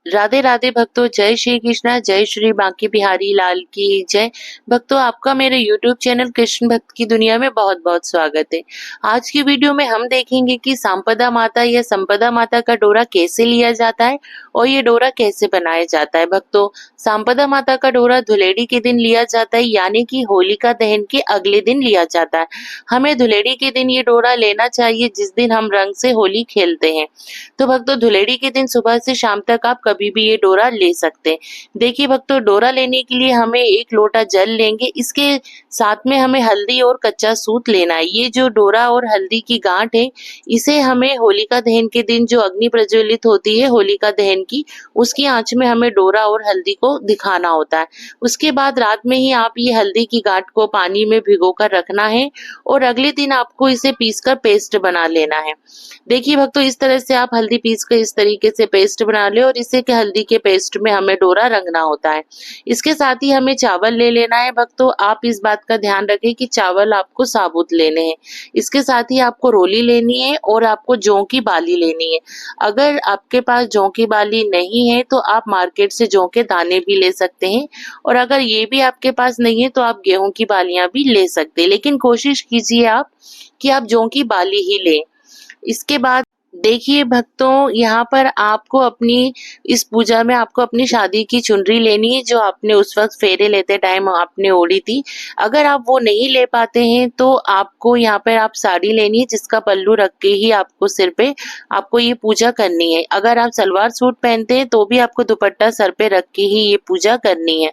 राधे राधे भक्तों, जय श्री कृष्णा, जय श्री बांके बिहारी लाल की जय। भक्तों, आपका मेरे YouTube चैनल कृष्ण भक्त की दुनिया में बहुत बहुत स्वागत है। आज की वीडियो में हम देखेंगे कि सांपदा माता या संपदा माता का डोरा कैसे लिया जाता है और ये डोरा कैसे बनाया जाता है। भक्तों, सांपदा माता का डोरा धुलेड़ी के दिन लिया जाता है, यानी कि होलिका दहन के अगले दिन लिया जाता है। हमें धुलेड़ी के दिन ये डोरा लेना चाहिए, जिस दिन हम रंग से होली खेलते हैं। तो भक्तों, धुलेड़ी के दिन सुबह से शाम तक आप कभी भी ये डोरा ले सकते हैं। देखिए भक्तों, डोरा लेने के लिए हमें 1 लोटा जल लेंगे। इसके साथ में हमें हल्दी और कच्चा सूत लेना है। ये जो डोरा और हल्दी की गांठ है, इसे हमें होलिका दहन के दिन जो अग्नि प्रज्वलित होती है होलिका दहन की, उसकी आंच में हमें डोरा और हल्दी को दिखाना होता है। उसके बाद रात में ही आप ये हल्दी की गांठ को पानी में भिगो कर रखना है और अगले दिन आपको इसे पीसकर पेस्ट बना लेना है। देखिए भक्तों, इस तरह से आप हल्दी पीस कर इस तरीके से पेस्ट बना ले और इसे के हल्दी के पेस्ट में हमें डोरा रंगना होता है। इसके साथ ही हमें चावल ले लेना है। भक्तों, आप इस बात का ध्यान रखें कि चावल आपको साबुत लेने हैं। इसके साथ ही आपको रोली लेनी है और आपको जौ की बाली लेनी है। अगर आपके पास जौ की बाली नहीं है तो आप मार्केट से जौ के दाने भी ले सकते हैं, और अगर ये भी आपके पास नहीं है तो आप गेहूं की बालियां भी ले सकते हैं। लेकिन कोशिश कीजिए आप कि आप जौ की बाली ही लें। इसके बाद देखिए भक्तों, यहाँ पर आपको अपनी इस पूजा में आपको अपनी शादी की चुनरी लेनी है, जो आपने उस वक्त फेरे लेते टाइम आपने ओढ़ी थी। अगर आप वो नहीं ले पाते हैं तो आपको यहाँ पर आप साड़ी लेनी है, जिसका पल्लू रख के ही आपको सिर पे आपको ये पूजा करनी है। अगर आप सलवार सूट पहनते हैं तो भी आपको दुपट्टा सर पे रख के ही ये पूजा करनी है।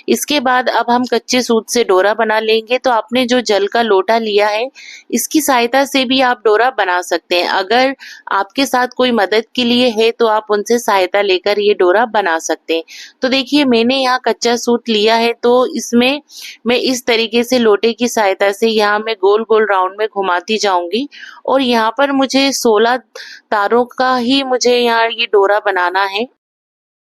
इसके बाद अब हम कच्चे सूत से डोरा बना लेंगे। तो आपने जो जल का लोटा लिया है, इसकी सहायता से भी आप डोरा बना सकते हैं। अगर आपके साथ कोई मदद के लिए है तो आप उनसे सहायता लेकर ये डोरा बना सकते हैं। तो देखिए, मैंने यहाँ कच्चा सूत लिया है, तो इसमें मैं इस तरीके से लोटे की सहायता से यहाँ मैं गोल गोल राउंड में घुमाती जाऊंगी और यहाँ पर मुझे 16 तारों का ही मुझे यहाँ ये डोरा बनाना है।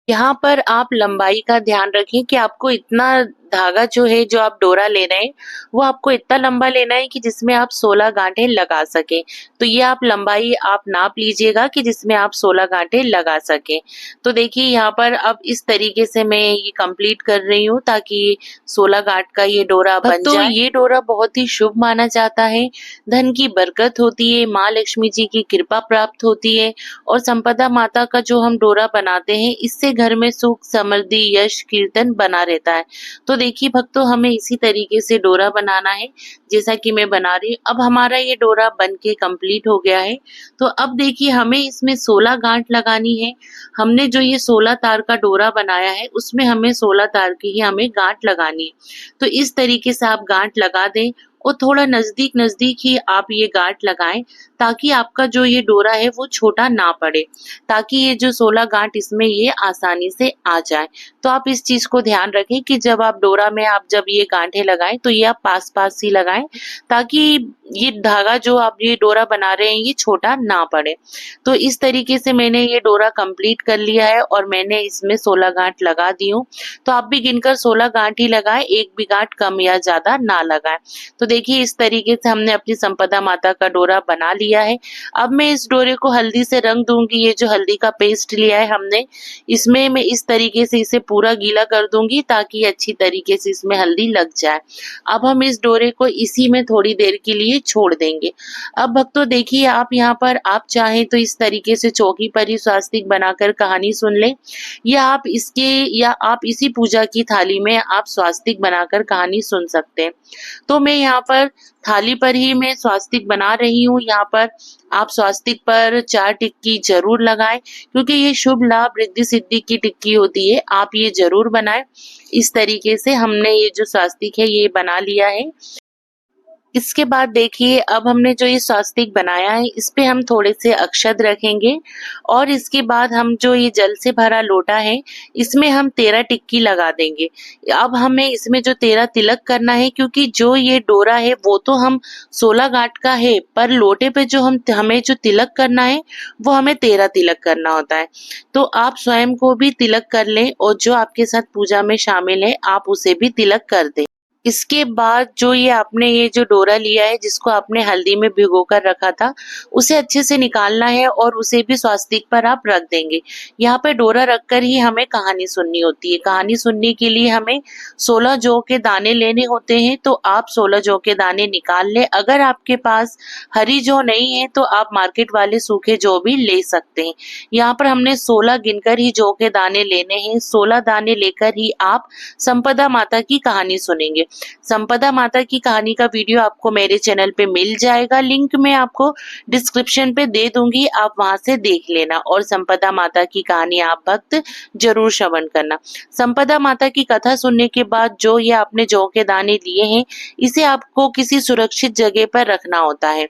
यहाँ पर आप लंबाई का ध्यान रखें कि आपको इतना धागा जो है, जो आप डोरा ले रहे हैं, वो आपको इतना लंबा लेना है कि जिसमें आप 16 गांठें लगा सकें। तो ये आप लंबाई आप नाप लीजिएगा कि जिसमें आप 16 गांठें लगा सकें। तो देखिए, यहाँ पर अब इस तरीके से मैं ये कंप्लीट कर रही हूँ ताकि 16 गांठ का ये डोरा बन जाए। तो ये डोरा बहुत ही शुभ माना जाता है। धन की बरकत होती है, माँ लक्ष्मी जी की कृपा प्राप्त होती है, और संपदा माता का जो हम डोरा बनाते हैं, इससे घर में सुख समृद्धि यश कीर्तन बना रहता है। तो देखिए भक्तों, हमें इसी तरीके से डोरा बनाना है जैसा कि मैं बना रही हूँ। अब हमारा ये डोरा बन के कंप्लीट हो गया है। तो अब देखिए, हमें इसमें 16 गांठ लगानी है। हमने जो ये 16 तार का डोरा बनाया है, उसमें हमें 16 तार की ही हमें गांठ लगानी है। तो इस तरीके से आप गांठ लगा दें और थोड़ा नजदीक नजदीक ही आप ये गांठ लगाएं, ताकि आपका जो ये डोरा है वो छोटा ना पड़े, ताकि ये जो 16 गांठ इसमें ये आसानी से आ जाए। तो आप इस चीज को ध्यान रखें कि जब आप डोरा में आप जब ये गांठें लगाएं तो ये आप पास पास ही लगाएं, ताकि ये धागा जो आप ये डोरा बना रहे हैं ये छोटा ना पड़े। तो इस तरीके से मैंने ये डोरा कंप्लीट कर लिया है और मैंने इसमें 16 गांठ लगा दी हूँ। तो आप भी गिनकर 16 गांठ ही लगाएं, एक भी गांठ कम या ज्यादा ना लगाएं। तो देखिए, इस तरीके से हमने अपनी संपदा माता का डोरा बना लिया है। अब मैं इस डोरे को हल्दी से रंग दूंगी। ये जो हल्दी का पेस्ट लिया है हमने, इसमें मैं इस तरीके से इसे पूरा गीला कर दूंगी ताकि अच्छी तरीके से इसमें हल्दी लग जाए। अब हम इस डोरे को इसी में थोड़ी देर के लिए छोड़ देंगे। अब भक्तों देखिए, आप यहाँ पर आप चाहें तो इस तरीके से चौकी पर ही स्वास्तिक बनाकर कहानी सुन लें, या आप इसी पूजा की थाली में आप स्वास्तिक बनाकर कहानी सुन सकते हैं। तो मैं यहाँ पर थाली पर ही मैं स्वास्तिक बना रही हूँ। यहाँ पर आप स्वास्तिक पर 4 टिक्की जरूर लगाएं, क्योंकि ये शुभ लाभ रिद्धि सिद्धि की टिक्की होती है। आप ये जरूर बनाएं। इस तरीके से हमने ये जो स्वास्तिक है ये बना लिया है। इसके बाद देखिए, अब हमने जो ये स्वास्तिक बनाया है, इस पे हम थोड़े से अक्षत रखेंगे और इसके बाद हम जो ये जल से भरा लोटा है, इसमें हम 13 टिक्की लगा देंगे। अब हमें इसमें जो 13 तिलक करना है, क्योंकि जो ये डोरा है वो तो हम 16 गांठ का है, पर लोटे पे जो हमें जो तिलक करना है वो हमें 13 तिलक करना होता है। तो आप स्वयं को भी तिलक कर लें और जो आपके साथ पूजा में शामिल है आप उसे भी तिलक कर दें। इसके बाद जो ये आपने ये जो डोरा लिया है जिसको आपने हल्दी में भिगो कर रखा था, उसे अच्छे से निकालना है और उसे भी स्वास्तिक पर आप रख देंगे। यहाँ पे डोरा रखकर ही हमें कहानी सुननी होती है। कहानी सुनने के लिए हमें 16 जौ के दाने लेने होते हैं, तो आप 16 जौ के दाने निकाल लें। अगर आपके पास हरी जौ नहीं है तो आप मार्केट वाले सूखे जौ भी ले सकते हैं। यहाँ पर हमने 16 गिनकर ही जौ के दाने लेने हैं। 16 दाने लेकर ही आप संपदा माता की कहानी सुनेंगे। संपदा माता की कहानी का वीडियो आपको मेरे चैनल पे मिल जाएगा, लिंक मैं आपको डिस्क्रिप्शन पे दे दूंगी, आप वहां से देख लेना और संपदा माता की कहानी आप भक्त जरूर श्रवण करना। संपदा माता की कथा सुनने के बाद जो ये आपने जौ के दाने लिए हैं, इसे आपको किसी सुरक्षित जगह पर रखना होता है।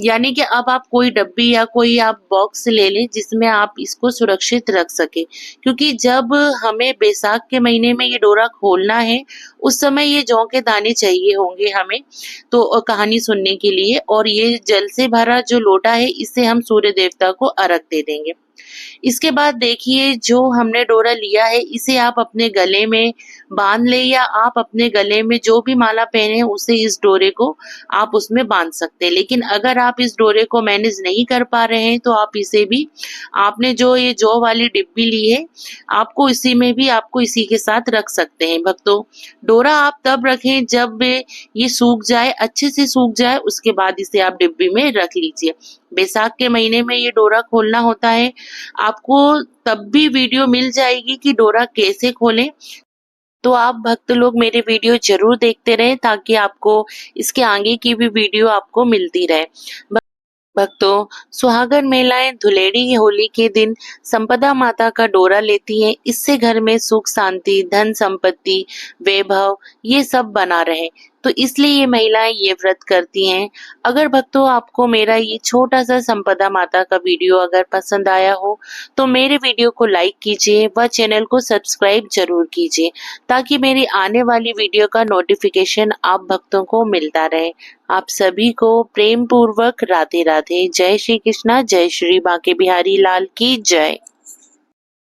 यानी कि अब आप कोई डब्बी या कोई आप बॉक्स ले लें जिसमें आप इसको सुरक्षित रख सके, क्योंकि जब हमें बैसाख के महीने में ये डोरा खोलना है उस समय ये जौ के दाने चाहिए होंगे हमें, तो कहानी सुनने के लिए। और ये जल से भरा जो लोटा है इससे हम सूर्य देवता को अर्घ दे देंगे। इसके बाद देखिए जो हमने डोरा लिया है इसे आप अपने गले में बांध ले, या आप अपने गले में जो भी माला पहने हैं उसे इस डोरे को आप उसमें बांध सकते हैं। लेकिन अगर आप इस डोरे को मैनेज नहीं कर पा रहे हैं तो आप इसे भी, आपने जो ये जौ वाली डिब्बी ली है आपको इसी में भी आपको इसी के साथ रख सकते हैं। भक्तों, डोरा आप तब रखें जब ये सूख जाए, अच्छे से सूख जाए, उसके बाद इसे आप डिब्बी में रख लीजिए। बैसाख के महीने में ये डोरा खोलना होता है। आपको तब भी वीडियो मिल जाएगी कि डोरा कैसे खोलें, तो आप भक्त लोग मेरे वीडियो जरूर देखते रहें ताकि आपको इसके आगे की भी वीडियो आपको मिलती रहे। भक्तों, सुहागन महिलाएं धुलेड़ी की होली के दिन संपदा माता का डोरा लेती हैं। इससे घर में सुख शांति, धन संपत्ति, वैभव ये सब बना रहे, तो इसलिए ये महिलाएं ये व्रत करती हैं। अगर भक्तों आपको मेरा ये छोटा सा संपदा माता का वीडियो अगर पसंद आया हो तो मेरे वीडियो को लाइक कीजिए व चैनल को सब्सक्राइब जरूर कीजिए, ताकि मेरी आने वाली वीडियो का नोटिफिकेशन आप भक्तों को मिलता रहे। आप सभी को प्रेम पूर्वक राधे राधे। जय श्री कृष्णा, जय श्री बांके बिहारी लाल की जय।